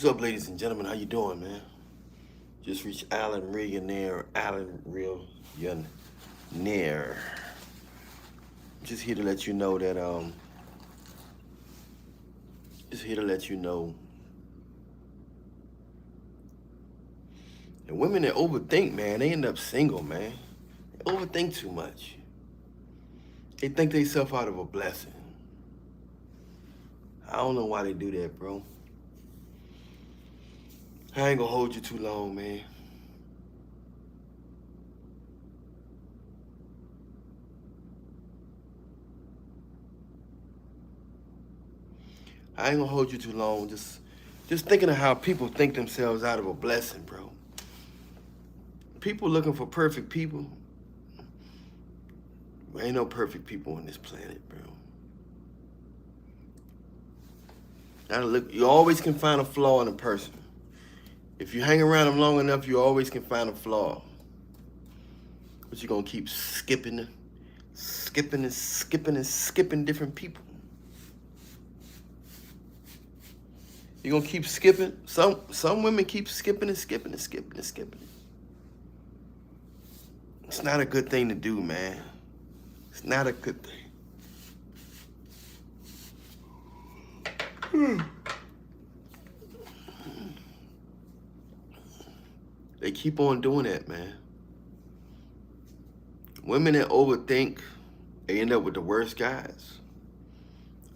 What's up, ladies and gentlemen? How you doing, man? Just reached Allan Reallionaire, Allan Reallionaire. Just here to let you know that just here to let you know that women that overthink, man, they end up single, man. They overthink too much. They think they self out of a blessing. I don't know why they do that, bro. I ain't gonna hold you too long, man. I ain't gonna hold you too long. Just thinking of how people think themselves out of a blessing, bro. People looking for perfect people. There ain't no perfect people on this planet, bro. Gotta look. You always can find a flaw in a person. If you hang around them long enough, you always can find a flaw. But you're gonna keep skipping different people. You're gonna keep skipping. Some women keep skipping. It's not a good thing to do, man. It's not a good thing. They keep on doing that, man. Women that overthink, they end up with the worst guys.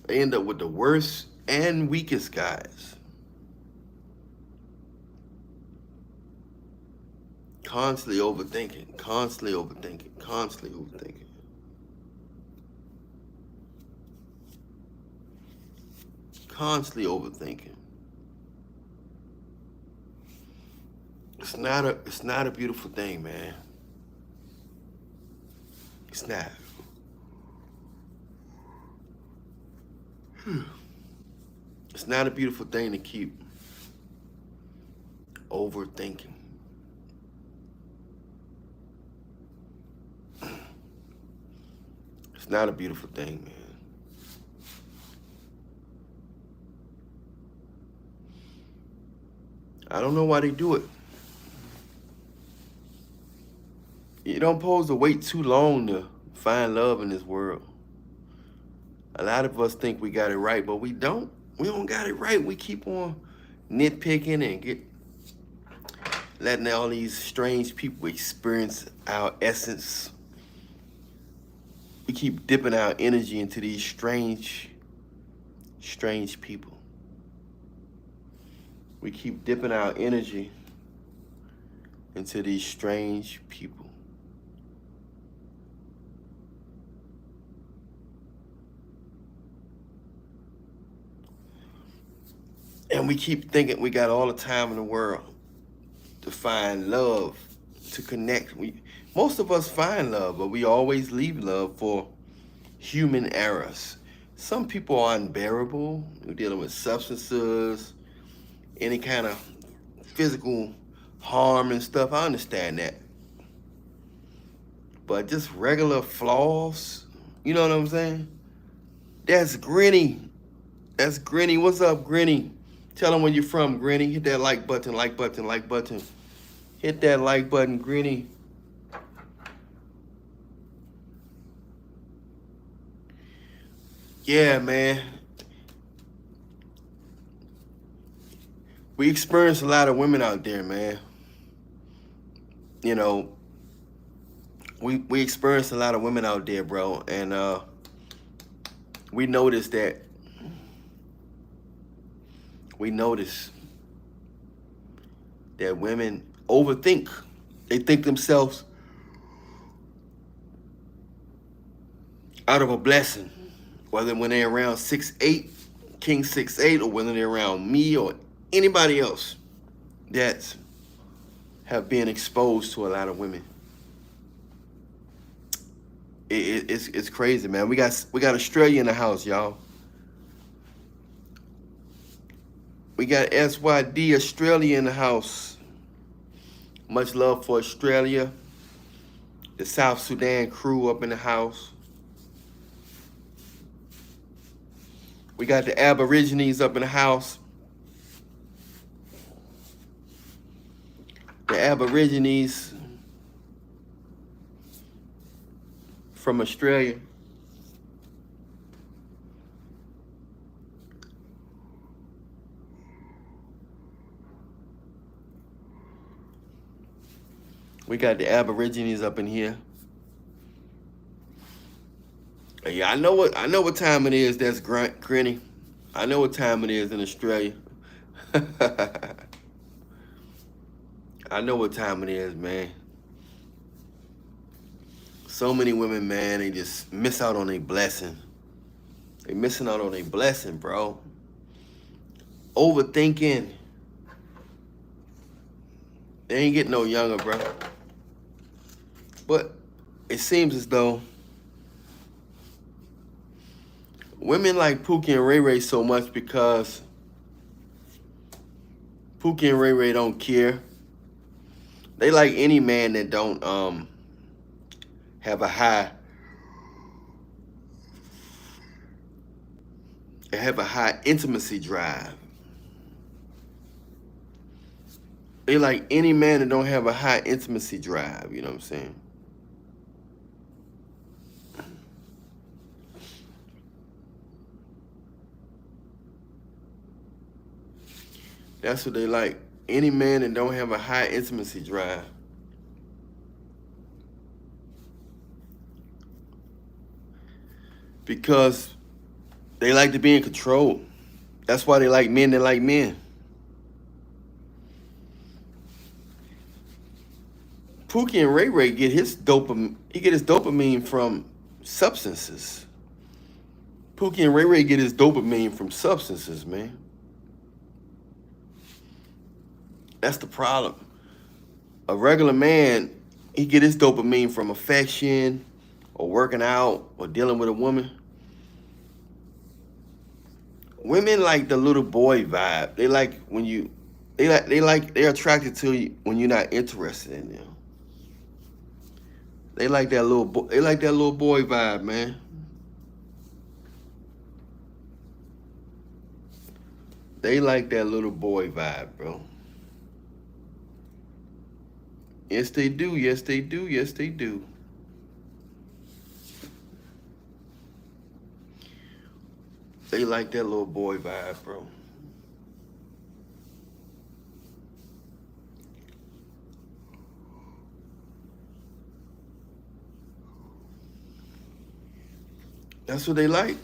They end up with the worst and weakest guys. Constantly overthinking. It's not a beautiful thing, man. It's not. It's not a beautiful thing to keep overthinking. It's not a beautiful thing, man. I don't know why they do it. You don't supposed to wait too long to find love in this world. A lot of us think we got it right, but we don't. We don't got it right. We keep on nitpicking and letting all these strange people experience our essence. We keep dipping our energy into these strange people. We keep dipping our energy into these strange people. And we keep thinking we got all the time in the world to find love, to connect. Most of us find love, but we always leave love for human errors. Some people are unbearable. We're dealing with substances, any kind of physical harm and stuff. I understand that. But just regular flaws, you know what I'm saying? That's Grinny. That's Grinny. What's up, Grinny? Tell them where you're from, Grinny. Hit that like button. Hit that like button, Grinny. Yeah, man. We experience a lot of women out there, man. You know, we experience a lot of women out there, bro. And we notice that women overthink. They think themselves out of a blessing, whether when they're around 6'8", King68, or whether they're around me or anybody else that have been exposed to a lot of women. It's crazy, man. We got Australia in the house, y'all. We got SYD Australia in the house. Much love for Australia. The South Sudan crew up in the house. We got the Aborigines up in the house. Aborigines from Australia. We got the Aborigines up in here. Yeah, I know what time it is. That's Granny. I know what time it is in Australia. I know what time it is, man. So many women, man, they just miss out on a blessing. They missing out on a blessing, bro. Overthinking. They ain't getting no younger, bro. But it seems as though women like Pookie and Ray Ray so much because Pookie and Ray Ray don't care. They like any man that don't have a high intimacy drive. They like any man that don't have a high intimacy drive, you know what I'm saying? That's what they like. Any man that don't have a high intimacy drive. Because they like to be in control. That's why they like men that like men. Pookie and Ray Ray get his dopamine from substances. Pookie and Ray Ray get his dopamine from substances, man. That's the problem. A regular man, he get his dopamine from affection or working out or dealing with a woman. Women like the little boy vibe. They like when you, they're attracted to you when you're not interested in them. They like that little boy vibe, man. They like that little boy vibe, bro. Yes, they do. Yes, they do. Yes, they do. They like that little boy vibe, bro. That's what they like.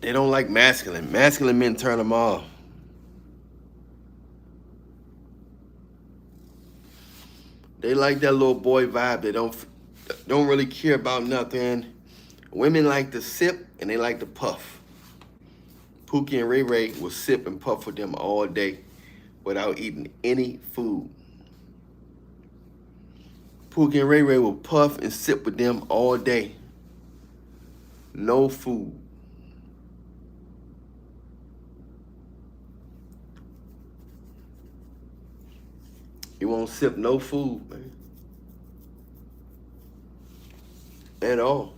They don't like masculine. Masculine men turn them off. They like that little boy vibe. They don't really care about nothing. Women like to sip and they like to puff. Pookie and Ray Ray will sip and puff with them all day without eating any food. Pookie and Ray Ray will puff and sip with them all day. No food. You won't sip no food, man. At all.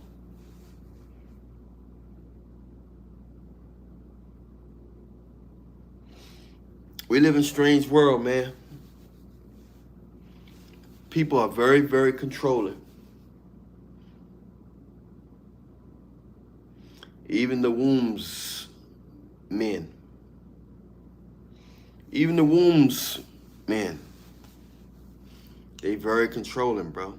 We live in a strange world, man. People are very, very controlling. Even the wombs men. Even the wombs men. They very controlling, bro.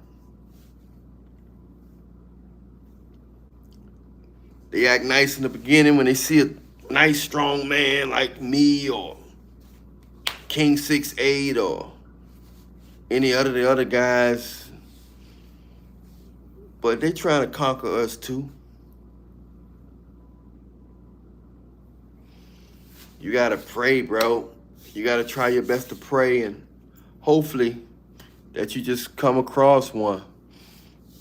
They act nice in the beginning when they see a nice, strong man like me or King68 or any other the other guys. But they trying to conquer us too. You gotta pray, bro. You gotta try your best to pray, and hopefully that you just come across one.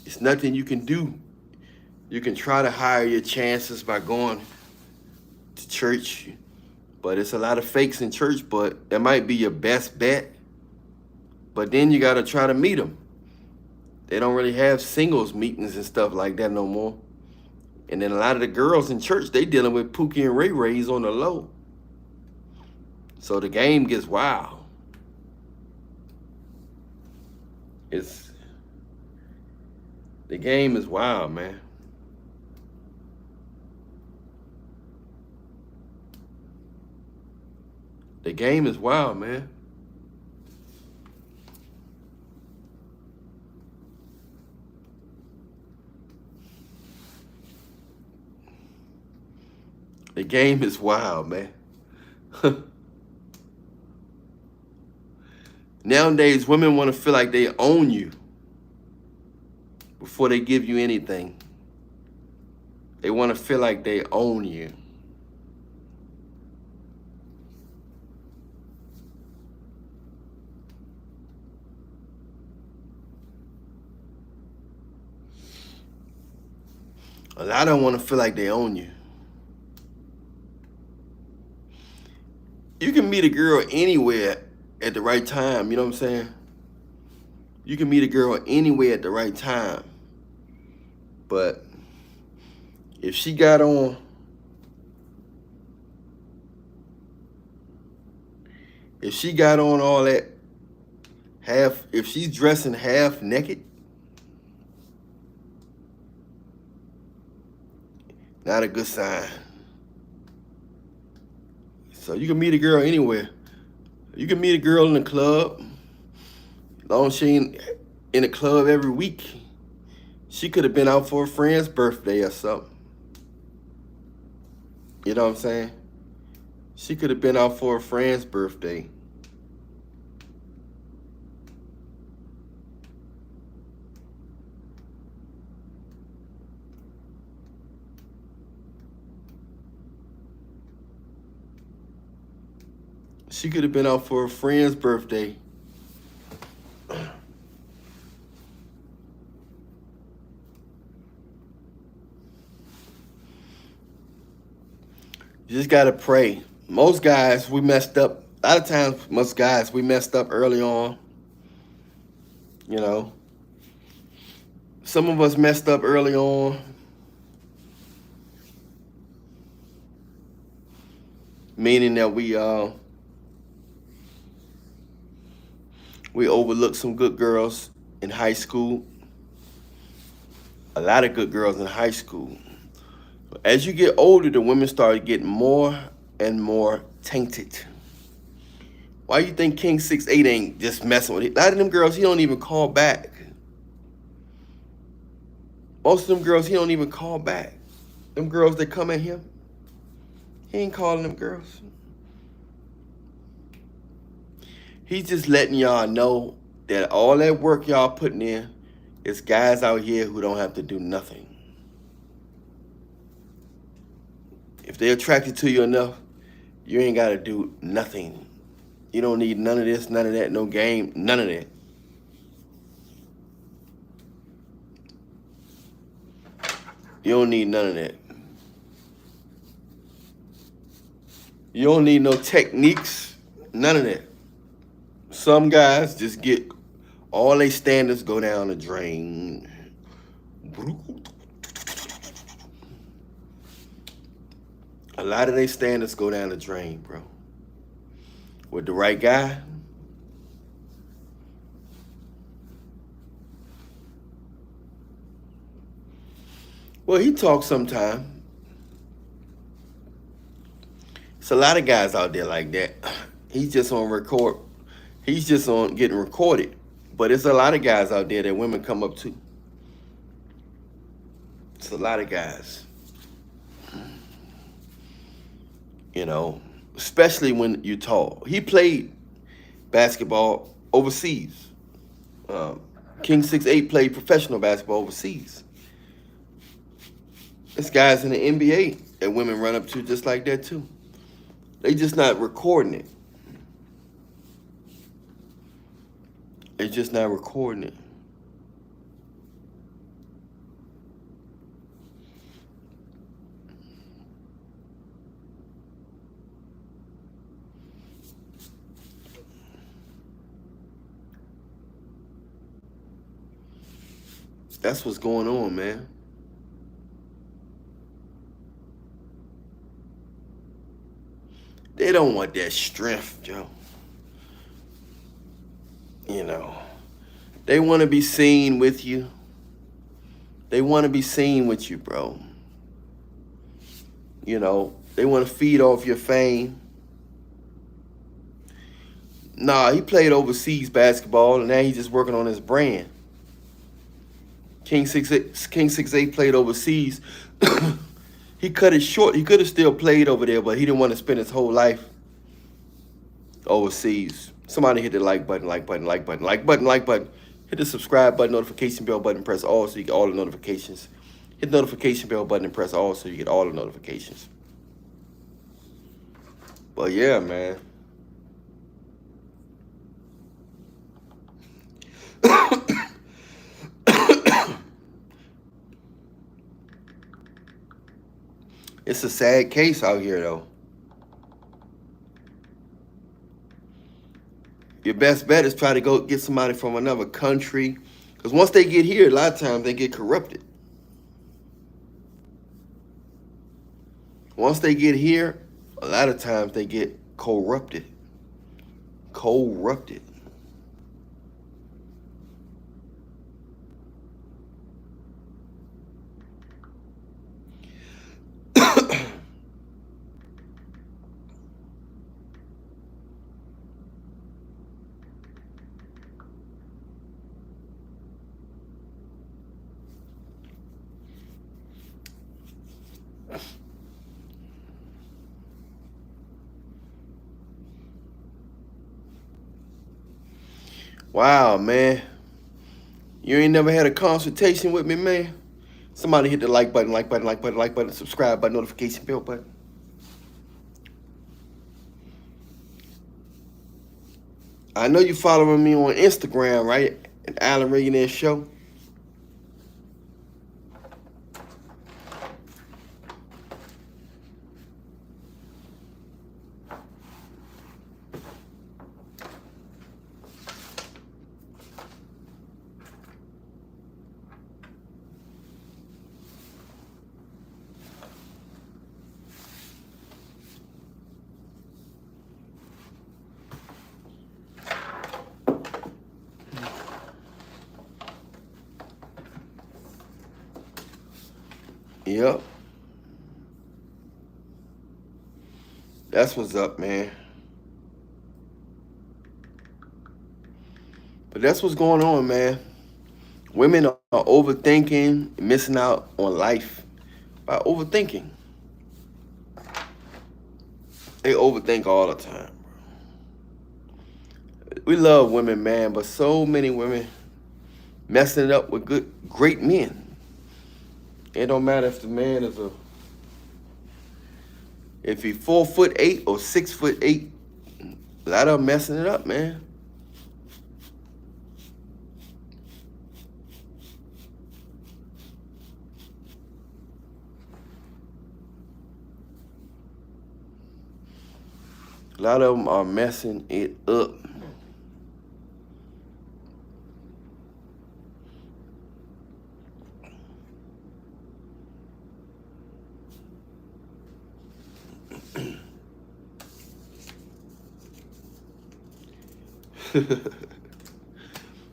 It's nothing you can do. You can try to higher your chances by going to church, but it's a lot of fakes in church, but that might be your best bet. But then you gotta try to meet them. They don't really have singles meetings and stuff like that no more. And then a lot of the girls in church, they dealing with Pookie and Ray Rays on the low. So the game gets wild. The game is wild, man. The game is wild, man. The game is wild, man. Nowadays, women want to feel like they own you before they give you anything. They want to feel like they own you. A lot of them want to feel like they own you. You can meet a girl anywhere at the right time, you know what I'm saying? You can meet a girl anywhere at the right time. But if she got on all that if she's dressing half naked, not a good sign. So you can meet a girl anywhere. You can meet a girl in the club. As long as she ain't in the club every week. She could have been out for a friend's birthday or something. You know what I'm saying? She could have been out for a friend's birthday. She could have been out for a friend's birthday. You just gotta pray. Most guys, we messed up. A lot of times, most guys, we messed up early on. You know. Some of us messed up early on. Meaning that we overlooked some good girls in high school. A lot of good girls in high school. As you get older, the women start getting more and more tainted. Why you think King68 ain't just messing with it? A lot of them girls, he don't even call back. Most of them girls, he don't even call back. Them girls that come at him, he ain't calling them girls. He's just letting y'all know that all that work y'all putting in is guys out here who don't have to do nothing. If they're attracted to you enough, you ain't got to do nothing. You don't need none of this, none of that, no game, none of that. You don't need none of that. You don't need no techniques, none of that. Some guys just get all their standards go down the drain. A lot of their standards go down the drain, bro. With the right guy, well, he talks sometime. It's a lot of guys out there like that. He's just on record. He's just on getting recorded. But it's a lot of guys out there that women come up to. It's a lot of guys. You know, especially when you're tall. He played basketball overseas. King68 played professional basketball overseas. There's guys in the NBA that women run up to just like that too. They just not recording it. They're just not recording it. That's what's going on, man. They don't want that strength, Joe. You know, they want to be seen with you. They want to be seen with you, bro. You know, they want to feed off your fame. Nah, he played overseas basketball, and now he's just working on his brand. King68 played overseas. He cut it short. He could have still played over there, but he didn't want to spend his whole life overseas. Somebody hit the like button, like button, like button, like button, like button. Hit the subscribe button, notification bell button, press all so you get all the notifications. Hit the notification bell button and press all so you get all the notifications. But yeah, man. It's a sad case out here, though. Your best bet is try to go get somebody from another country. Because once they get here, a lot of times they get corrupted. Once they get here, a lot of times they get corrupted. Corrupted. Wow, man. You ain't never had a consultation with me, man? Somebody hit the like button, like button, like button, like button, subscribe button, notification bell button. I know you following me on Instagram, right? At Allan Reallionaire Show. Yep. That's what's up, man. But that's what's going on, man. Women are overthinking, missing out on life by overthinking. They overthink all the time. We love women, man, but so many women messing it up with great men. It don't matter if the man is if he's 4'8" or 6'8". A lot of them messing it up, man. A lot of them are messing it up.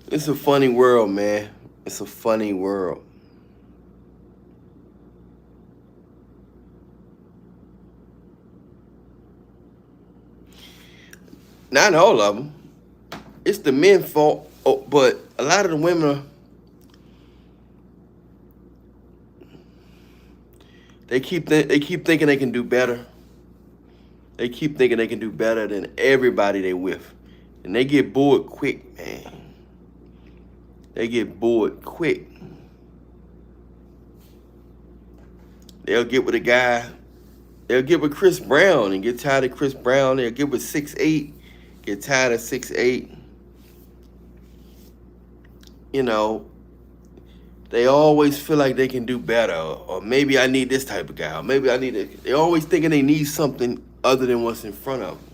It's a funny world, man. It's a funny world. Not all of them. It's the men's fault, but a lot of the women they keep thinking they can do better. They keep thinking they can do better than everybody they with. And they get bored quick, man. They get bored quick. They'll get with a guy. They'll get with Chris Brown and get tired of Chris Brown. They'll get with 6'8", get tired of 6'8". You know, they always feel like they can do better. Or maybe I need this type of guy. Or maybe I need it. They're always thinking they need something other than what's in front of them.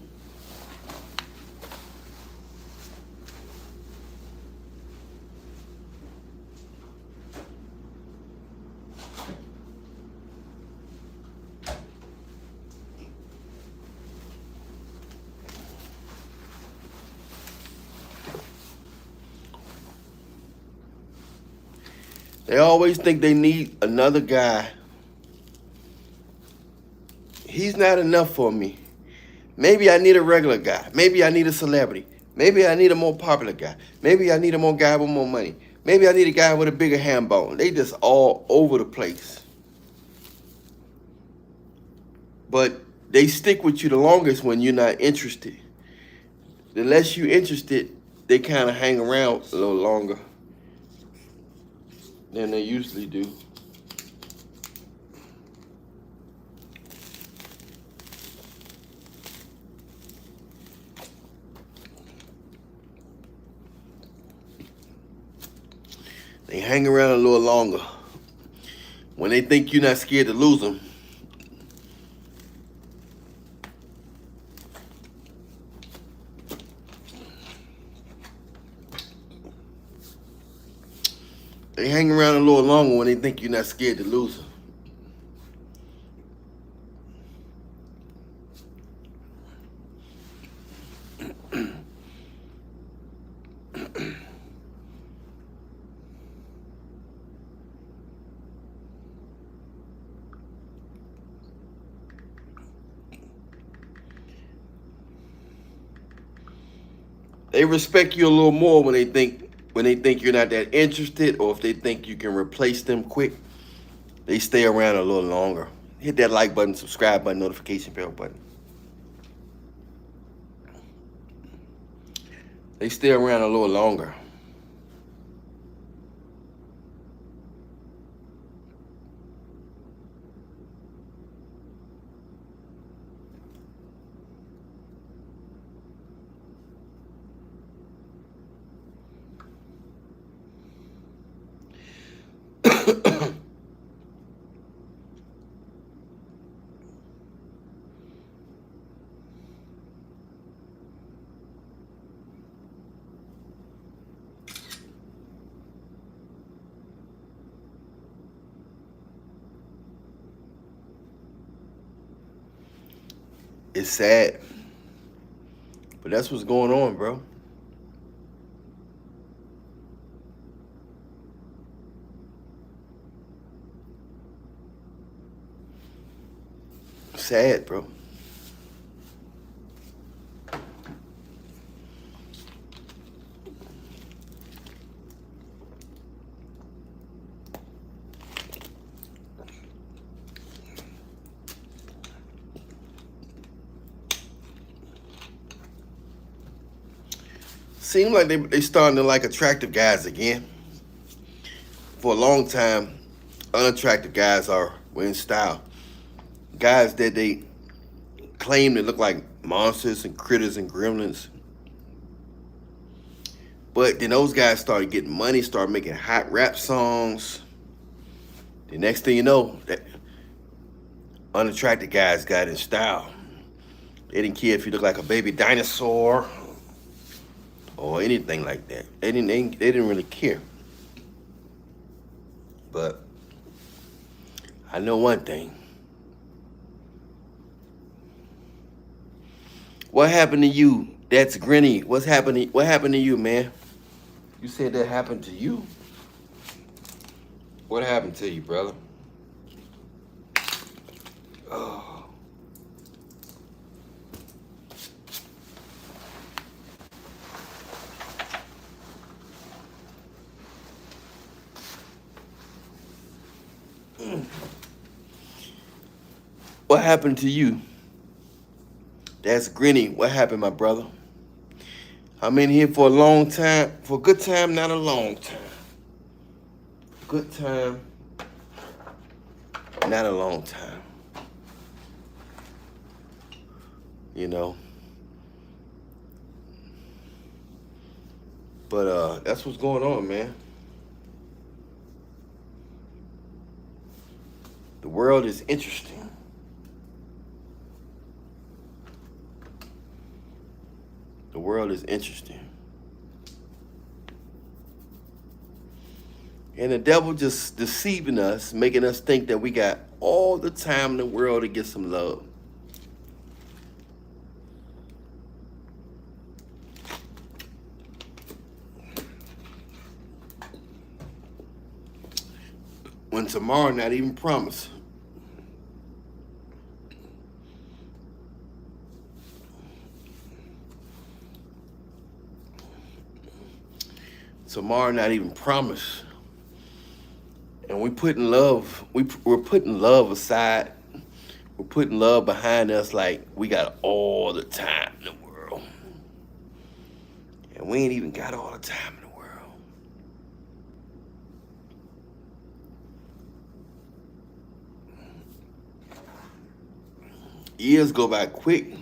They always think they need another guy. He's not enough for me. Maybe I need a regular guy. Maybe I need a celebrity. Maybe I need a more popular guy. Maybe I need a more guy with more money. Maybe I need a guy with a bigger ham bone. They just all over the place. But they stick with you the longest when you're not interested. The less you're interested, they kind of hang around a little longer than they usually do. They hang around a little longer when they think you're not scared to lose them. They hang around a little longer when they think you're not scared to lose them. They respect you a little more when they think you're not that interested, or if they think you can replace them quick. They stay around a little longer. Hit that like button, subscribe button, notification bell button. They stay around a little longer. It's sad, but that's what's going on, bro. Sad, bro. Seems like they starting to like attractive guys again. For a long time, unattractive guys were in style. Guys that they claim to look like monsters and critters and gremlins. But then those guys started getting money, started making hot rap songs. The next thing you know, that unattractive guys got in style. They didn't care if you look like a baby dinosaur or anything like that. They didn't really care. But I know one thing. What happened to you? That's Grinny. What happened to you, man? You said that happened to you? What happened to you, brother? Oh. What happened to you? That's Grinny. What happened, my brother? I'm in here for a long time, for a good time, not a long time. Good time, not a long time. You know. But that's what's going on, man. The world is interesting. The world is interesting. And the devil just deceiving us, making us think that we got all the time in the world to get some love. when tomorrow not even promised. Tomorrow not even promised. And we're putting love aside. We're putting love behind us like we got all the time in the world. And we ain't even got all the time in the world. Years go by quick.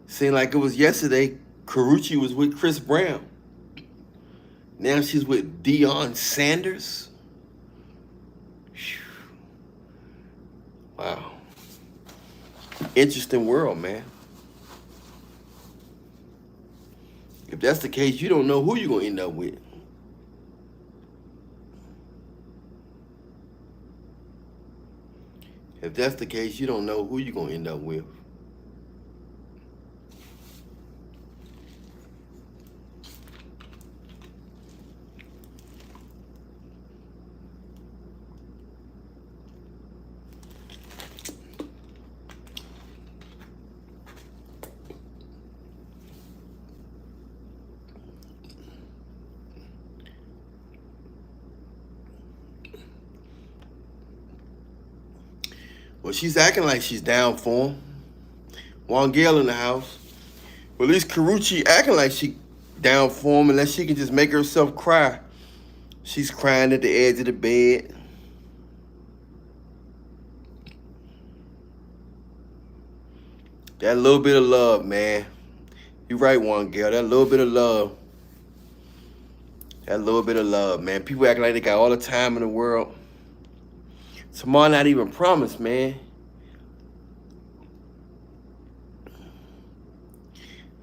Seemed like it was yesterday. Karuchi was with Chris Brown. Now she's with Deion Sanders. Whew. Wow. Interesting world, man. If that's the case, you don't know who you're going to end up with. If that's the case, you don't know who you're going to end up with. Well, she's acting like she's down for him. Juan Gale in the house. Well, at least Karuchi acting like she down for him unless she can just make herself cry. She's crying at the edge of the bed. That little bit of love, man. You're right, Juan Gale. That little bit of love. That little bit of love, man. People acting like they got all the time in the world. Tomorrow not even promised, man.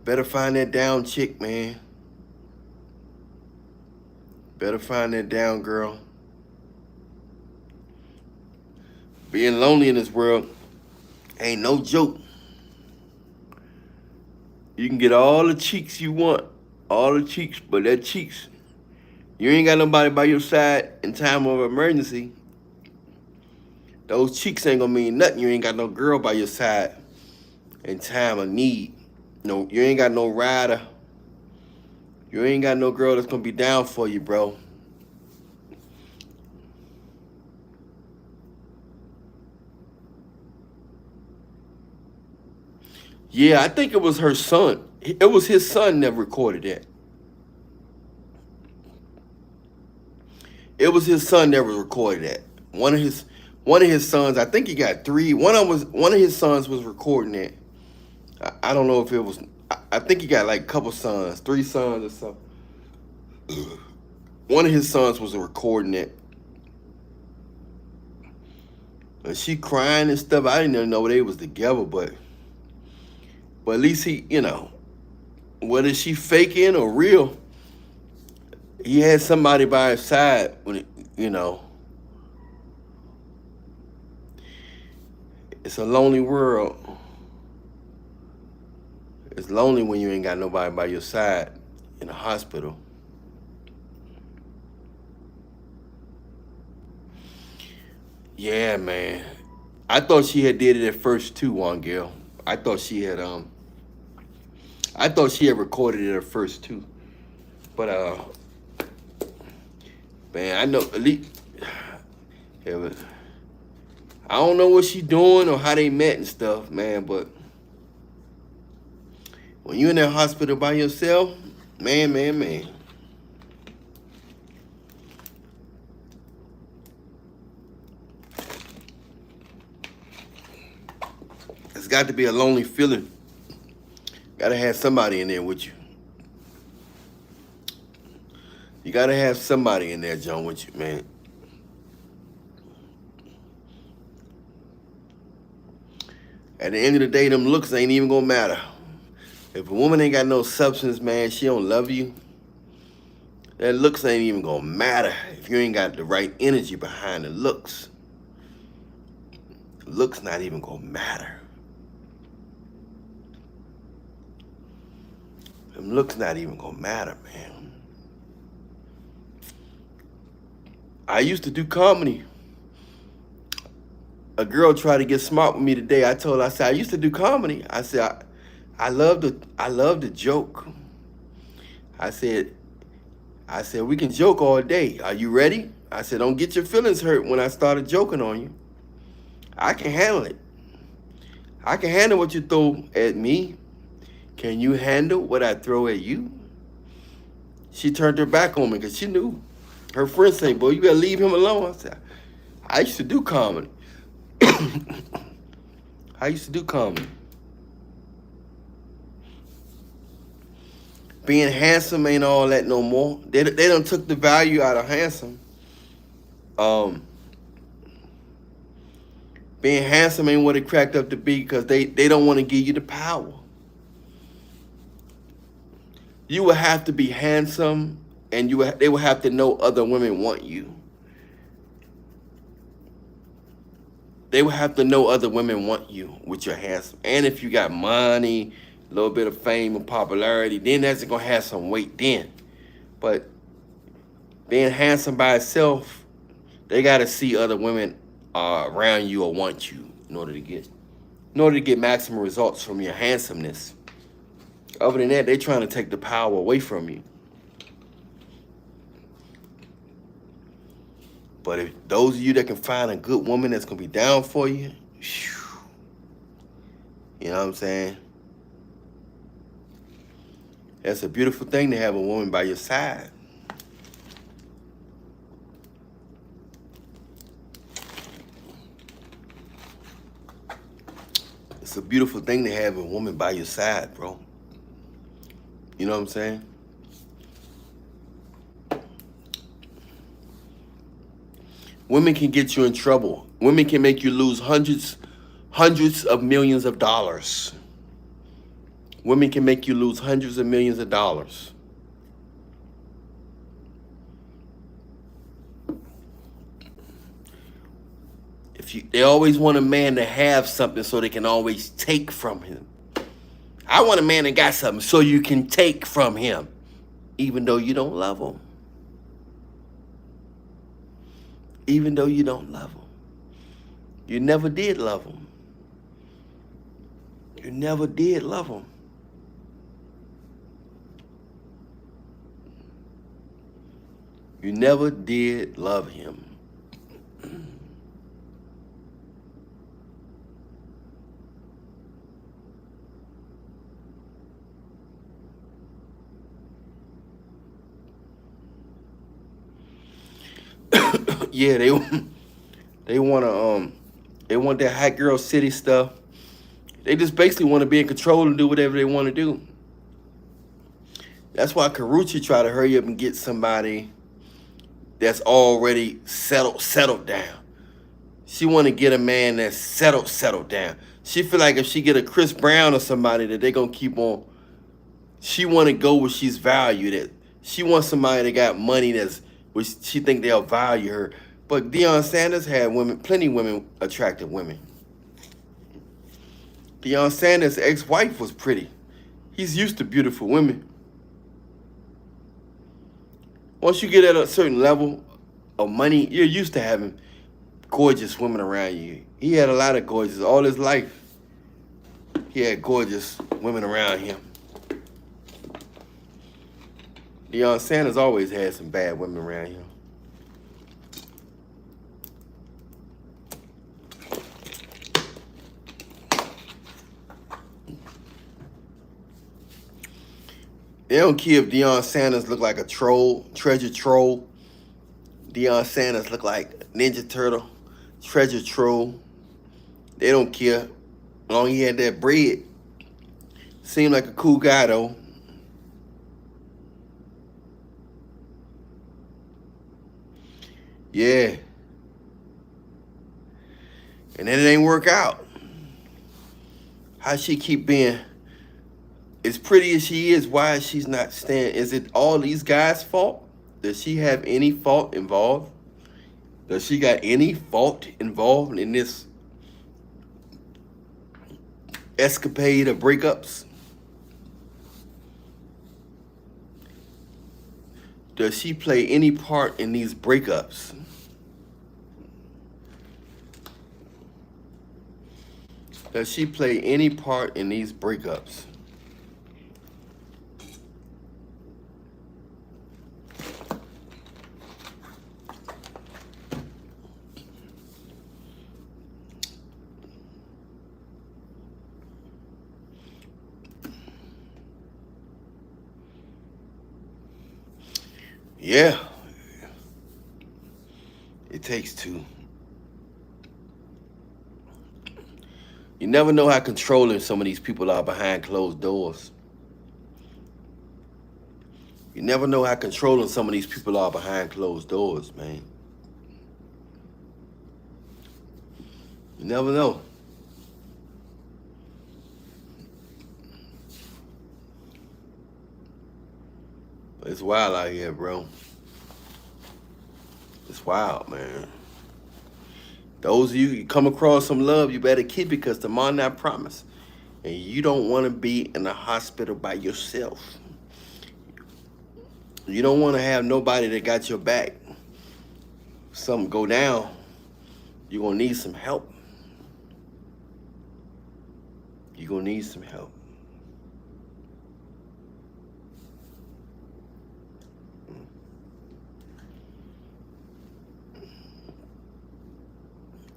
Better find that down chick, man. Better find that down girl. Being lonely in this world ain't no joke. You can get all the cheeks you want. All the cheeks, but that cheeks, you ain't got nobody by your side in time of emergency. Those cheeks ain't gonna mean nothing. You ain't got no girl by your side in time of need. No, you ain't got no rider. You ain't got no girl that's gonna be down for you, bro. Yeah, I think it was her son. It was his son that recorded that. It was his son that recorded that. One of his sons, I think he got 3. One of his sons was recording it. I don't know if it was. I think he got like a couple sons, 3 sons or something. One of his sons was recording it. And she crying and stuff. I didn't even know they was together, but at least he, whether she faking or real, he had somebody by his side when it, It's a lonely world. It's lonely when you ain't got nobody by your side in a hospital. Yeah, man. I thought she had did it at first too, Juan Gale. I thought she had recorded it at first too. But man, I know at least I don't know what she doing or how they met and stuff, man, but when you in that hospital by yourself, man. It's got to be a lonely feeling. Gotta have somebody in there with you. You gotta have somebody in there, John, with you, man. At the end of the day, them looks ain't even gonna matter. If a woman ain't got no substance, man, she don't love you, that looks ain't even gonna matter if you ain't got the right energy behind the looks. Looks not even gonna matter. Them looks not even gonna matter, man. I used to do comedy. A girl tried to get smart with me today. I told her, I said, I used to do comedy. I said, I love the joke. I said, we can joke all day. Are you ready? I said, don't get your feelings hurt when I started joking on you. I can handle it. I can handle what you throw at me. Can you handle what I throw at you? She turned her back on me because she knew. Her friend said, boy, you gotta leave him alone. I said, I used to do comedy. I used to do comedy. Being handsome ain't all that no more. They done took the value out of handsome. Being handsome ain't what it cracked up to be because they don't want to give you the power. You would have to be handsome, and they would have to know other women want you. They would have to know other women want you with your handsome. And if you got money, a little bit of fame and popularity, then that's going to have some weight then. But being handsome by itself, they got to see other women around you or want you in order to get maximum results from your handsomeness. Other than that, they're trying to take the power away from you. But if those of you that can find a good woman that's going to be down for you, you know what I'm saying? That's a beautiful thing to have a woman by your side. It's a beautiful thing to have a woman by your side, bro. You know what I'm saying? Women can get you in trouble. Women can make you lose hundreds of millions of dollars. Women can make you lose hundreds of millions of dollars. They always want a man to have something so they can always take from him. I want a man that got something so you can take from him, even though you don't love him. Even though you don't love him. You never did love him. You never did love him. You never did love him. Yeah, they want that hot girl city stuff. They just basically want to be in control and do whatever they want to do. That's why Karuchi try to hurry up and get somebody that's already settled down. She want to get a man that's settled down. She feel like if she get a Chris Brown or somebody that they gonna keep on. She want to go where she's valued at. She wants somebody that got money which she think they'll value her. But Deion Sanders had plenty of women, attractive women. Deion Sanders' ex-wife was pretty. He's used to beautiful women. Once you get at a certain level of money, you're used to having gorgeous women around you. He had a lot of gorgeous all his life. He had gorgeous women around him. Deion Sanders always had some bad women around him. They don't care if Deion Sanders look like a troll, treasure troll. Deion Sanders look like Ninja Turtle, treasure troll. They don't care. As long as he had that bread. Seemed like a cool guy though. Yeah. And then it ain't work out. How she keep being as pretty as she is, why is she not staying? Is it all these guys' fault? Does she have any fault involved? Does she got any fault involved in this escapade of breakups? Does she play any part in these breakups? Does she play any part in these breakups? Yeah, it takes two. You never know how controlling some of these people are behind closed doors. You never know how controlling some of these people are behind closed doors, man. You never know. It's wild out here, bro. It's wild, man. Those of you come across some love, you better keep it, because tomorrow not promise. And you don't want to be in the hospital by yourself. You don't want to have nobody that got your back. Something go down, you're going to need some help. You're going to need some help.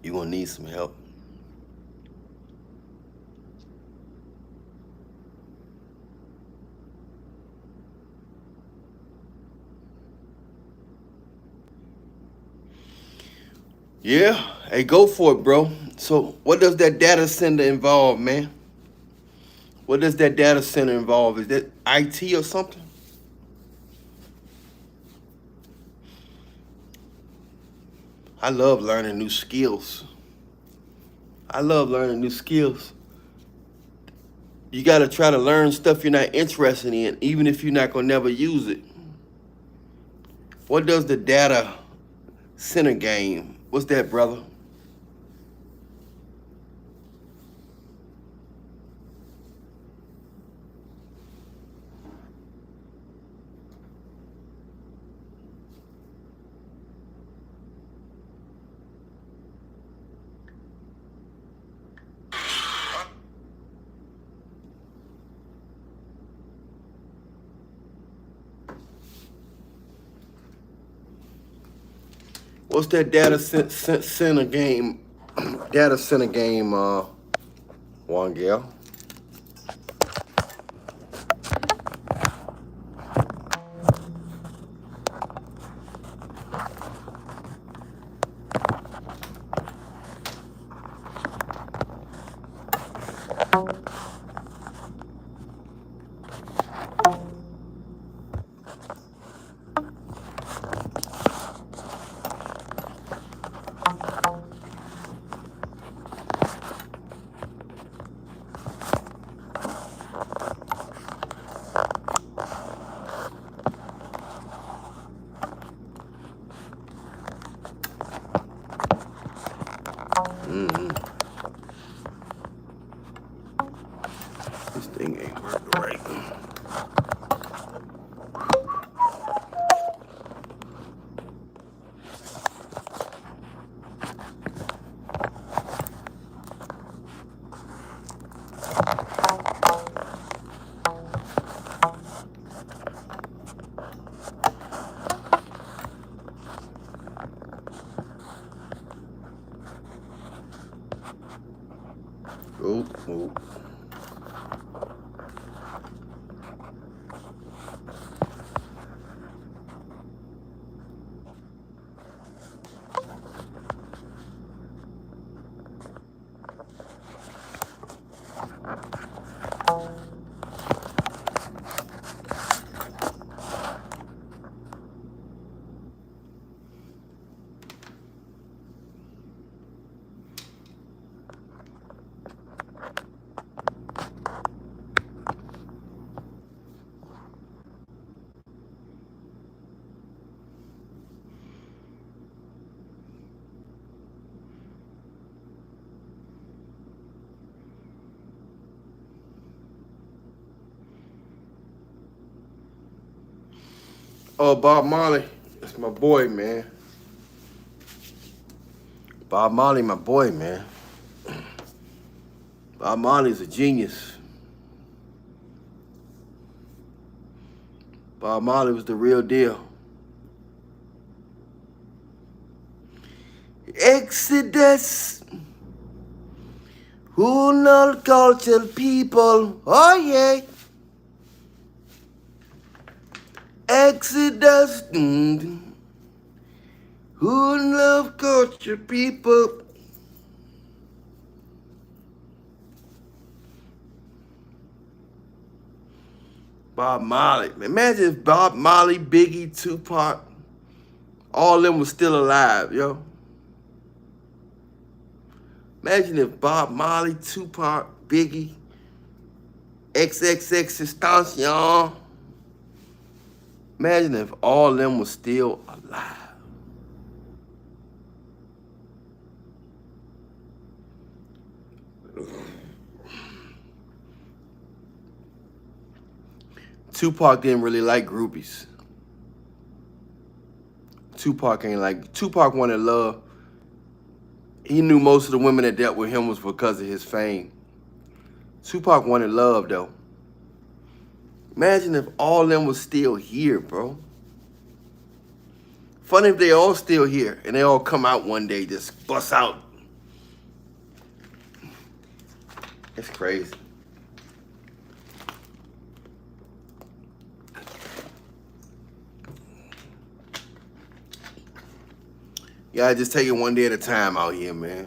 You're going to need some help. Yeah, hey, go for it, bro. So what does that data center involve, man? What does that data center involve? Is that IT or something? I love learning new skills. I love learning new skills. You got to try to learn stuff you're not interested in, even if you're not going to never use it. What does the data center game? What's that, brother? What's that data center game? Data center game, Juan Gal. This thing ain't working right. Oh. Oh, Bob Marley, that's my boy, man. Bob Marley, my boy, man. Bob Marley's a genius. Bob Marley was the real deal. Exodus. Who know cultured people? Oh yeah. Exodus. Who love cultured people? Bob Marley. Imagine if Bob Marley, Biggie, Tupac, all of them was still alive, yo. Imagine if Bob Marley, Tupac, Biggie, XXXTentacion. Imagine if all of them was still alive. Tupac didn't really like groupies. Tupac wanted love. He knew most of the women that dealt with him was because of his fame. Tupac wanted love, though. Imagine if all of them was still here, bro. Funny if they all still here and they all come out one day, just bust out. It's crazy. You gotta just take it one day at a time out here, man.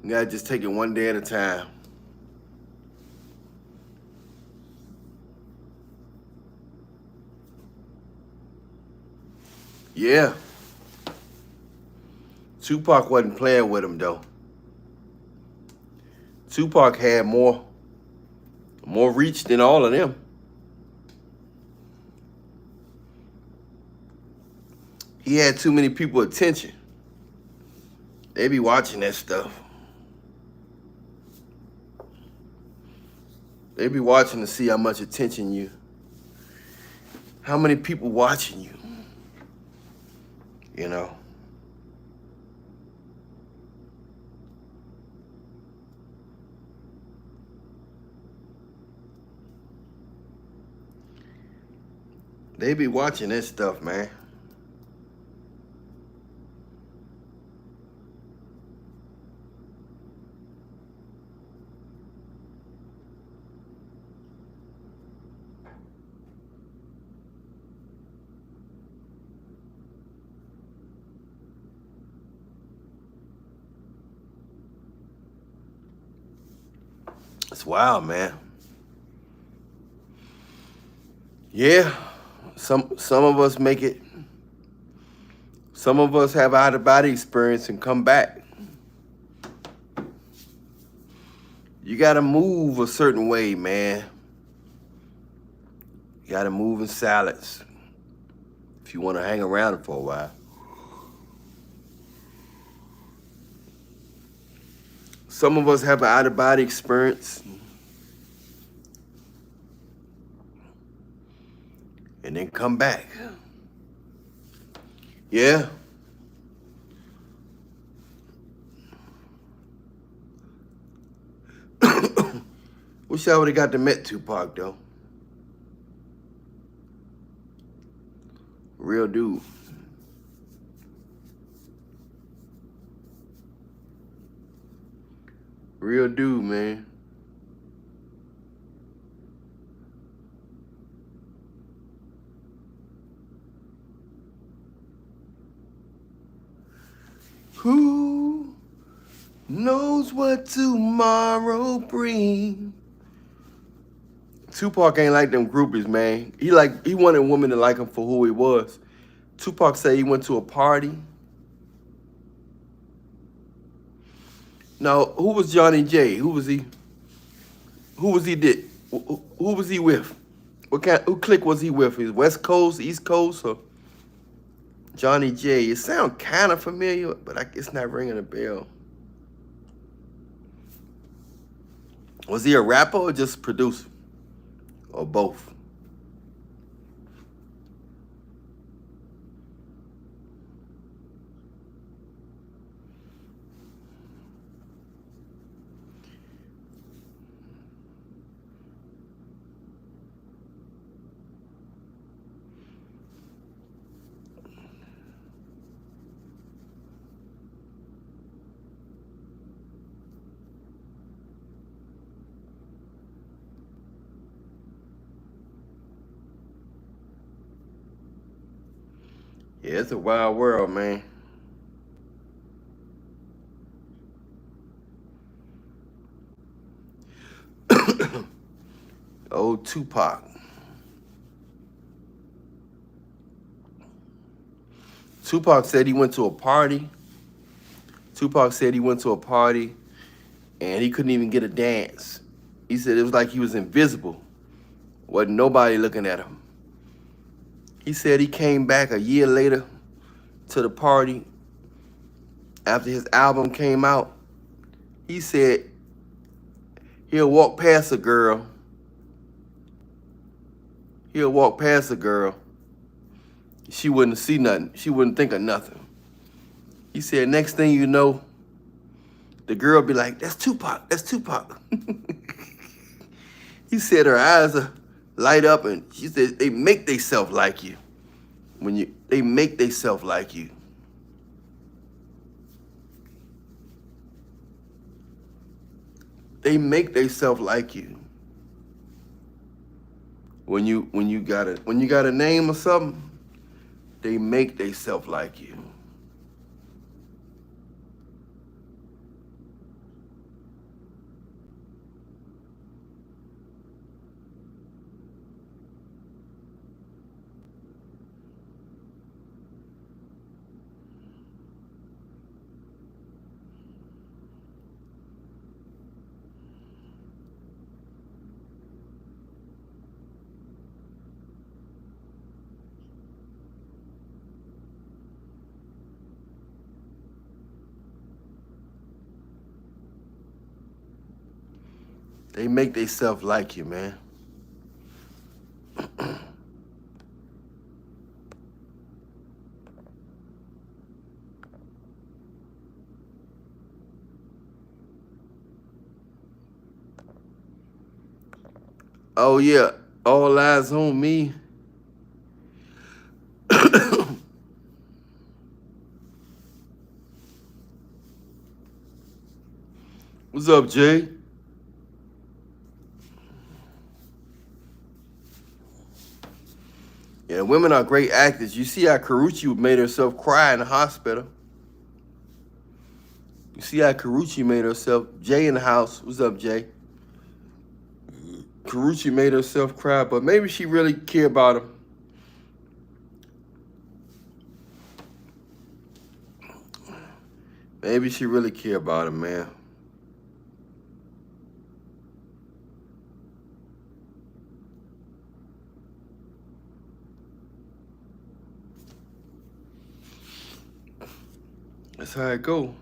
You gotta just take it one day at a time. Yeah. Tupac wasn't playing with him, though. Tupac had more reach than all of them. He had too many people attention. They be watching that stuff. They be watching to see how much attention how many people watching you, you know. They be watching that stuff, man. It's wild, man. Yeah, some of us make it. Some of us have out-of-body experience and come back. You gotta move a certain way, man. You gotta move in silence if you want to hang around for a while. Some of us have an out-of-body experience and then come back. Yeah. Wish I would have got to meet Tupac, though. Real dude. Real dude, man. Who knows what tomorrow brings? Tupac ain't like them groupies, man. He wanted women to like him for who he was. Tupac said he went to a party. Now, who was Johnny J? Who was he? Who was he with? Who clique was he with? His West Coast, East Coast, or Johnny J? It sounds kind of familiar, but it's not ringing a bell. Was he a rapper or just a producer? Or both? Yeah, it's a wild world, man. Old Tupac. Tupac said he went to a party. Tupac said he went to a party and he couldn't even get a dance. He said it was like he was invisible. Wasn't nobody looking at him. He said he came back a year later to the party after his album came out. He said he'll walk past a girl. He'll walk past a girl. She wouldn't see nothing. She wouldn't think of nothing. He said next thing you know, the girl be like, that's Tupac, that's Tupac. He said her eyes are light up and she said they make theyself like you. They make theyself like you. They make theyself like you. When you got a name or something, they make theyself like you. They make theyself like you, man. Oh yeah, all eyes on me. What's up, Jay? Yeah, women are great actors. You see how Karuchi made herself cry in the hospital. You see how Karuchi made herself. Jay in the house. What's up, Jay? Karuchi made herself cry, but maybe she really cared about him. Maybe she really cared about him, man. That's how it go.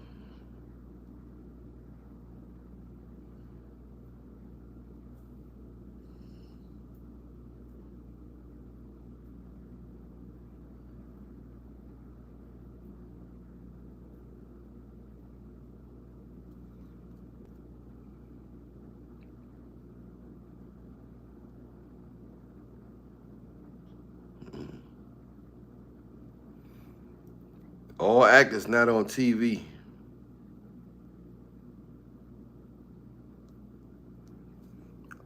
All actors not on TV.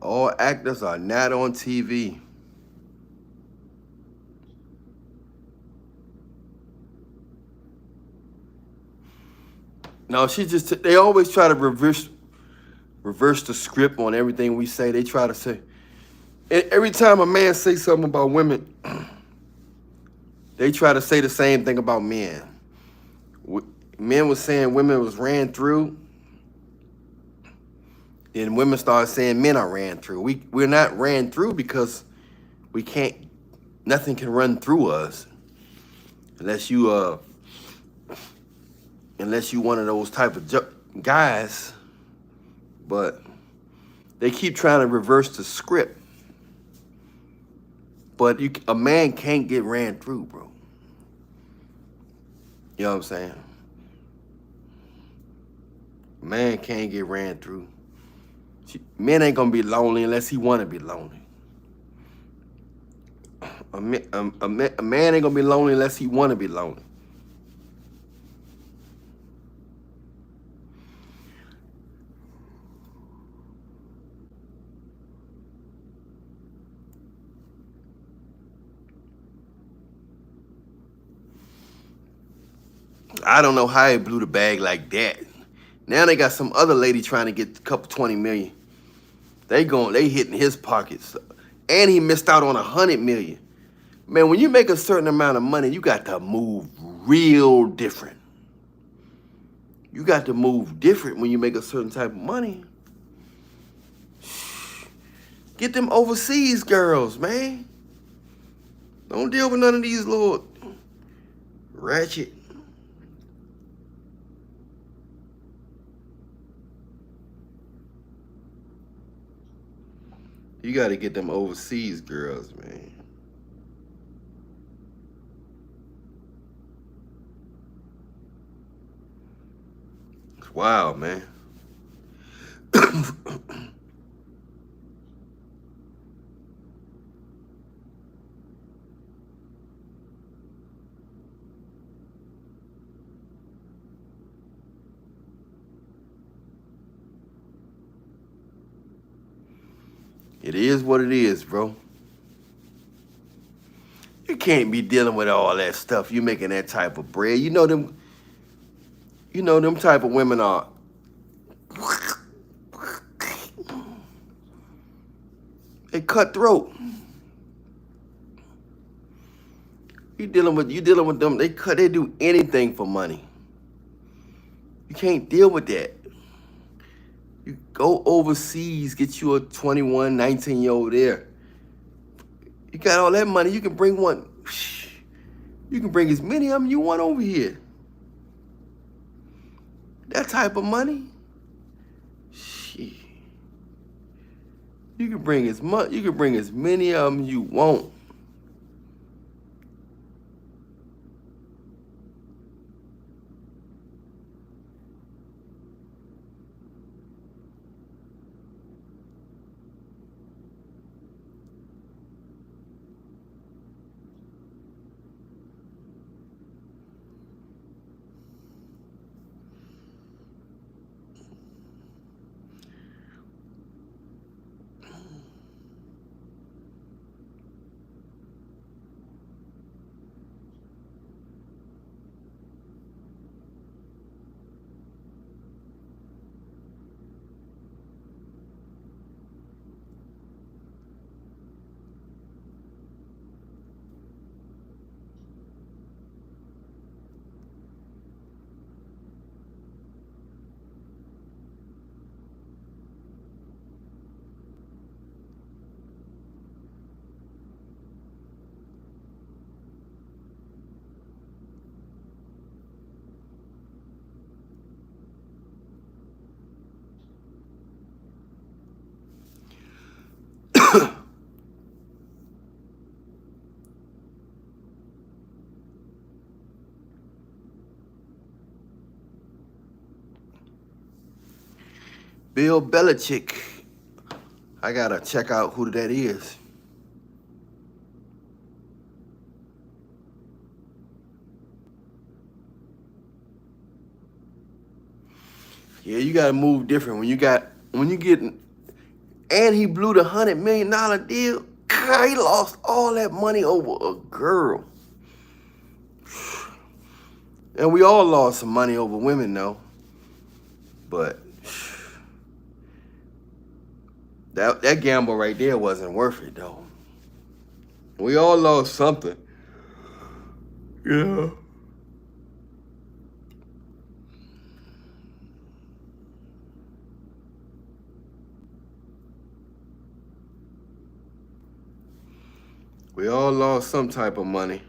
All actors are not on TV. No, they always try to reverse the script on everything we say. They try to say, and every time a man says something about women, they try to say the same thing about men. Men was saying women was ran through. Then women started saying men are ran through. We're not ran through because we can't, nothing can run through us. Unless you one of those type of guys. But they keep trying to reverse the script. But a man can't get ran through, bro. You know what I'm saying? A man can't get ran through. Men ain't gonna be lonely unless he wanna be lonely. A man ain't gonna be lonely unless he wanna be lonely. I don't know how he blew the bag like that. Now they got some other lady trying to get a couple 20 million. They hitting his pockets. And he missed out on 100 million. Man, when you make a certain amount of money, you got to move real different. You got to move different when you make a certain type of money. Get them overseas girls, man. Don't deal with none of these little ratchet. You got to get them overseas girls, man. It's wild, man. It is what it is, bro. You can't be dealing with all that stuff. You making that type of bread. You know them type of women are they cutthroat. You dealing with them, they do anything for money. You can't deal with that. You go overseas, get you a 21, 19-year-old there. You got all that money, you can bring one. You can bring as many of them you want over here. That type of money. Shit. You can bring as many of them you want. Bill Belichick. I gotta check out who that is. Yeah, you gotta move different when you get, and he blew the $100 million deal. God, he lost all that money over a girl. And we all lost some money over women, though. But that gamble right there wasn't worth it, though. We all lost something. Yeah. We all lost some type of money.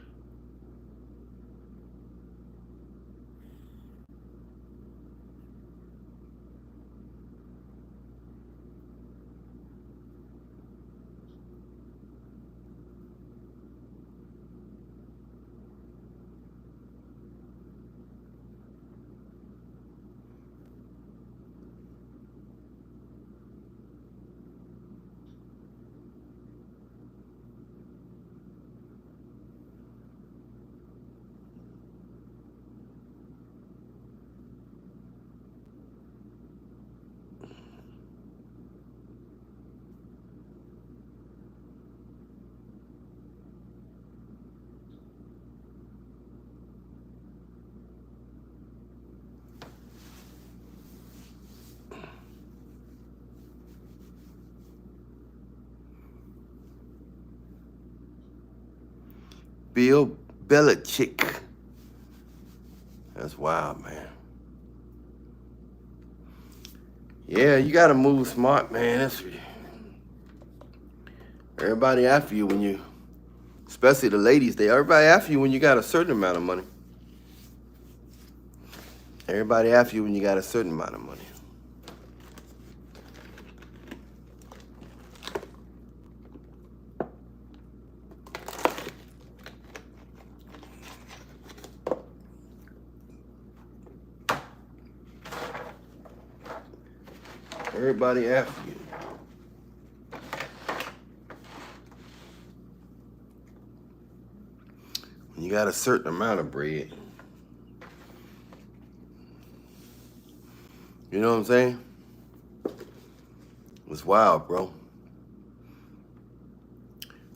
Bill Belichick. That's wild, man. Yeah, you gotta move smart, man. That's everybody after you when you, especially the ladies. Everybody after you when you got a certain amount of money. Everybody after you when you got a certain amount of money. Everybody after you. When you got a certain amount of bread. You know what I'm saying? It's wild, bro.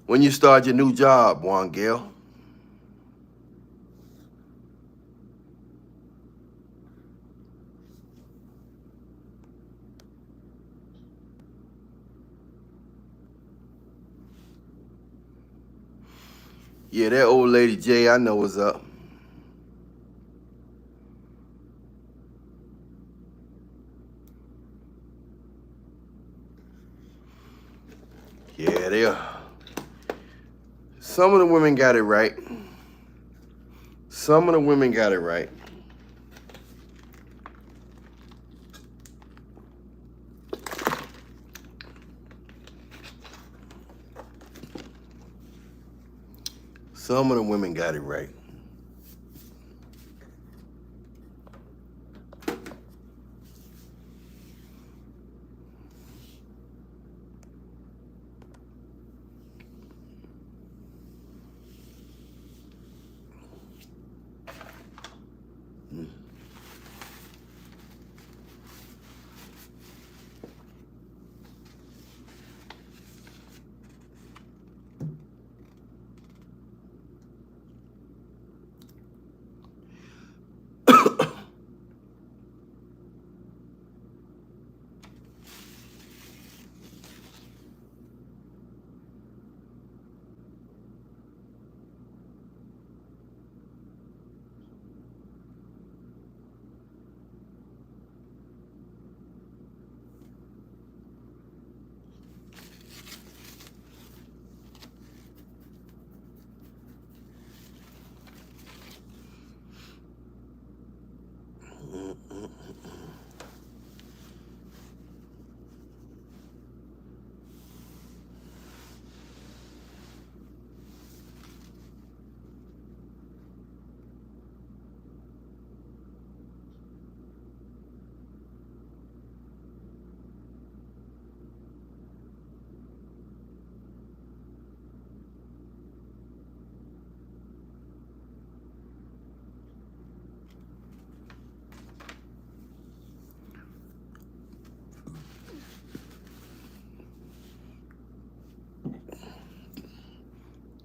When you start your new job, Wangel? Yeah, that old lady Jay, I know what's up. Yeah, they are. Some of the women got it right. Some of the women got it right. Some of the women got it right.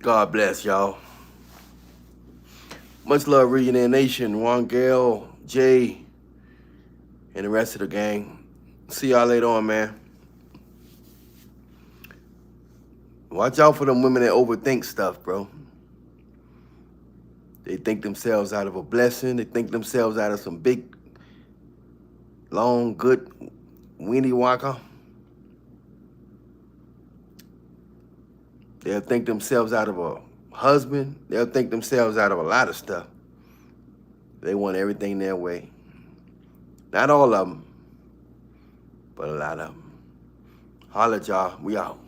God bless y'all. Much love, Reallionaire Nation, Wangel, Jay, and the rest of the gang. See y'all later on, man. Watch out for them women that overthink stuff, bro. They think themselves out of a blessing. They think themselves out of some big, long, good weenie waka. They'll think themselves out of a husband. They'll think themselves out of a lot of stuff. They want everything their way. Not all of them, but a lot of them. Holla at y'all. We out.